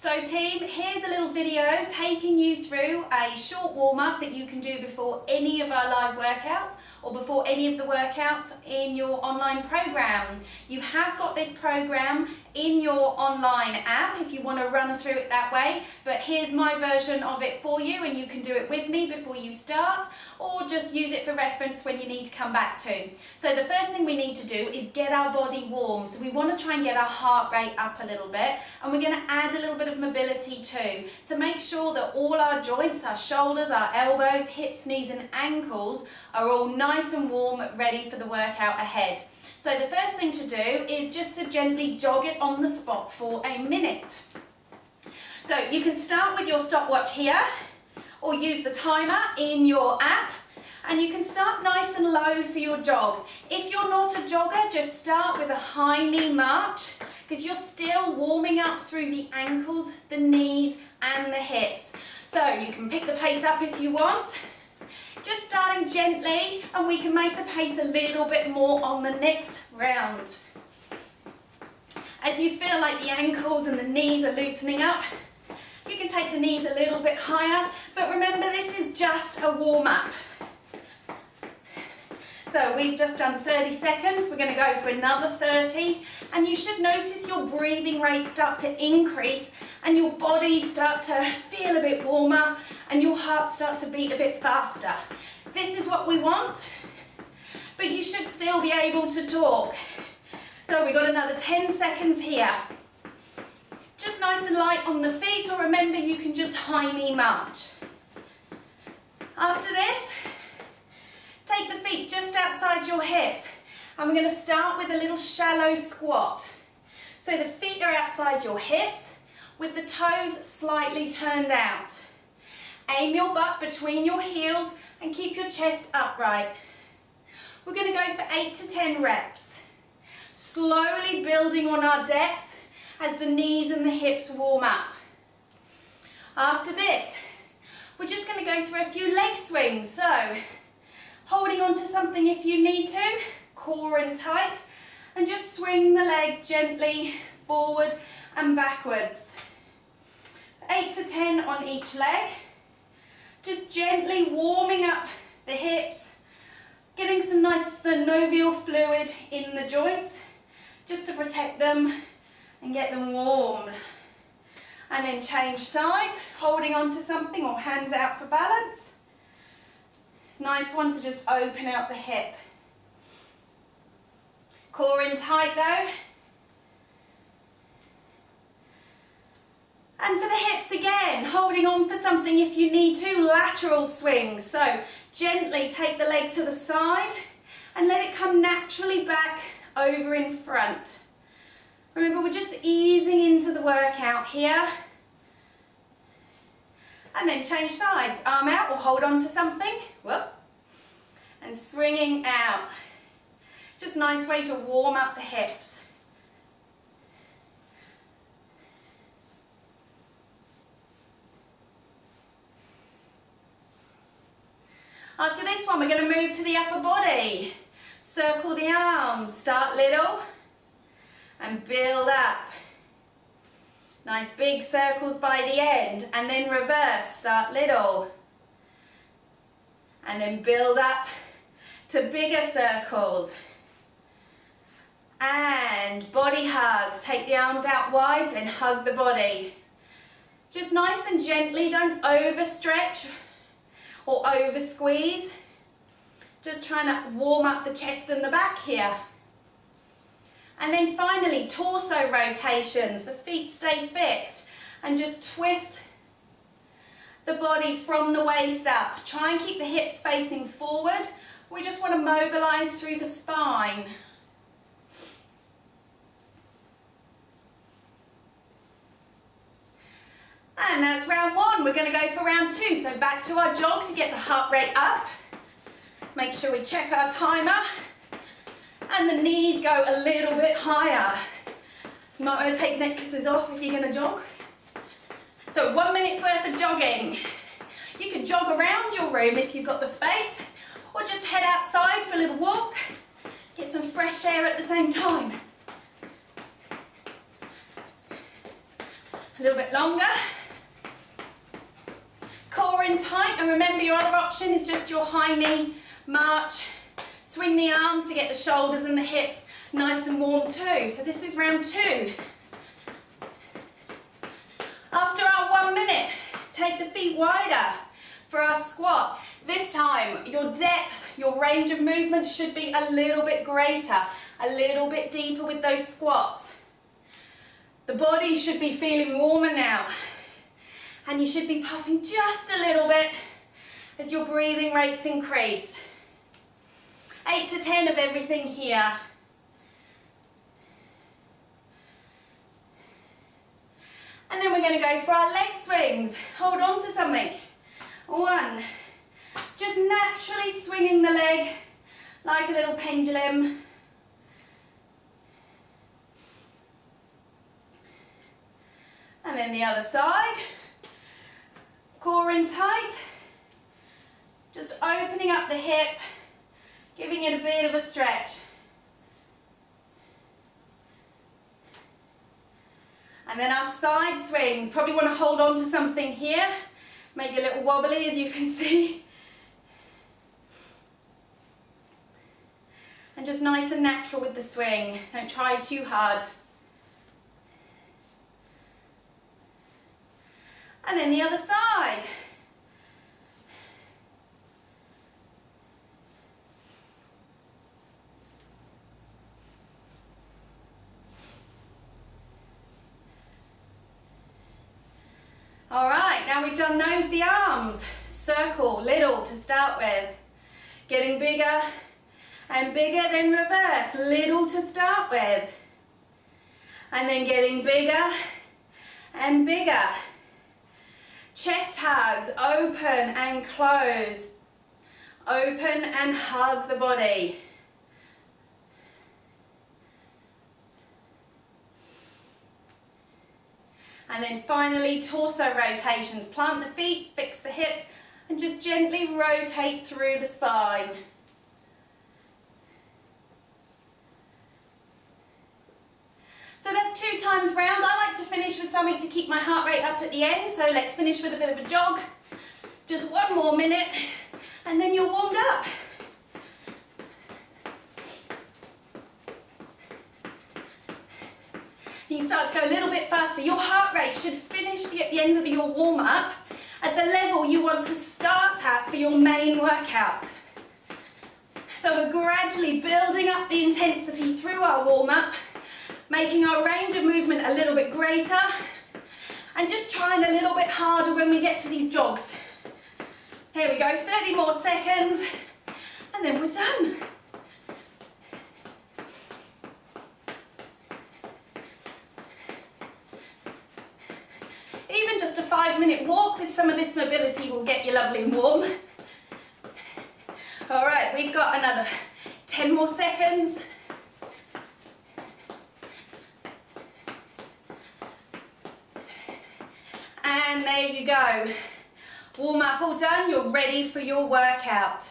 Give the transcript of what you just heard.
So team, here's a little video taking you through a short warm-up that you can do before any of our live workouts or before any of the workouts in your online program. You have got this program in your online app if you want to run through it that way, but here's my version of it for you and you can do it with me before you start, or just use it for reference when you need to come back to. So the first thing we need to do is get our body warm. So we want to try and get our heart rate up a little bit, and we're going to add a little bit of mobility too, to make sure that all our joints, our shoulders, our elbows, hips, knees and ankles are all nice and warm, ready for the workout ahead. So the first thing to do is just to gently jog it on the spot for a minute. So you can start with your stopwatch here, or use the timer in your app, and you can start nice and low for your jog. If you're not a jogger, just start with a high knee march, because you're still warming up through the ankles, the knees and the hips. So you can pick the pace up if you want. Just starting gently, and we can make the pace a little bit more on the next round. As you feel like the ankles and the knees are loosening up, you can take the knees a little bit higher, but remember this is just a warm-up. So we've just done 30 seconds, we're going to go for another 30, and you should notice your breathing rate start to increase and your body start to feel a bit warmer and your heart start to beat a bit faster. This is what we want, but you should still be able to talk. So we've got another 10 seconds here. Just nice and light on the feet, or remember you can just high knee march. After this, take the feet just outside your hips, and we're going to start with a little shallow squat. So the feet are outside your hips with the toes slightly turned out. Aim your butt between your heels and keep your chest upright. We're going to go for 8 to 10 reps, slowly building on our depth as the knees and the hips warm up. After this, we're just going to go through a few leg swings. So, holding on to something if you need to, core in tight, and just swing the leg gently forward and backwards. 8 to 10 on each leg. Just gently warming up the hips, getting some nice synovial fluid in the joints, just to protect them and get them warm. And then change sides, holding on to something or hands out for balance. Nice one to just open out the hip. Core in tight though. And for the hips again, holding on for something if you need to, lateral swings. So gently take the leg to the side and let it come naturally back over in front. Remember, we're just easing into the workout here. And then change sides, arm out or hold on to something. Whoop. And swinging out. Just a nice way to warm up the hips. After this one, we're going to move to the upper body. Circle the arms, start little and build up. Nice big circles by the end, and then reverse, start little and then build up to bigger circles. And body hugs, take the arms out wide, then hug the body. Just nice and gently, don't overstretch or over squeeze. Just trying to warm up the chest and the back here. And then finally, torso rotations. The feet stay fixed and just twist the body from the waist up. Try and keep the hips facing forward. We just want to mobilize through the spine. And that's round one. We're going to go for round two. So back to our jog to get the heart rate up. Make sure we check our timer. And the knees go a little bit higher. You might want to take necklaces off if you're going to jog. So 1 minute's worth of jogging. You can jog around your room if you've got the space, or just head outside for a little walk. Get some fresh air at the same time. A little bit longer. Core in tight, and remember your other option is just your high knee march. Swing the arms to get the shoulders and the hips nice and warm too. So this is round 2. After our 1 minute, take the feet wider for our squat. This time, your depth, your range of movement should be a little bit greater, a little bit deeper with those squats. The body should be feeling warmer now, and you should be puffing just a little bit as your breathing rates increase. 8 to 10 of everything here. And then we're going to go for our leg swings. Hold on to something. 1. Just naturally swinging the leg like a little pendulum. And then the other side. Core in tight. Just opening up the hip, giving it a bit of a stretch. And then our side swings. Probably want to hold on to something here. Maybe a little wobbly, as you can see. And just nice and natural with the swing. Don't try too hard. And then the other side. All right, now we've done those, the arms. Circle, little to start with. Getting bigger and bigger, then reverse. Little to start with. And then getting bigger and bigger. Chest hugs, open and close. Open and hug the body. And then finally, torso rotations. Plant the feet, fix the hips, and just gently rotate through the spine. So that's 2 times round. I like to finish with something to keep my heart rate up at the end. So let's finish with a bit of a jog. Just 1 more minute, and then you're warmed up. You can start to go a little bit faster. Your heart rate should finish at the end of your warm-up at the level you want to start at for your main workout. So we're gradually building up the intensity through our warm-up, making our range of movement a little bit greater, and just trying a little bit harder when we get to these jogs. Here we go, 30 more seconds, and then we're done. Even just a 5-minute walk with some of this mobility will get you lovely and warm. All right, we've got another 10 more seconds. And there you go. Warm up all done, you're ready for your workout.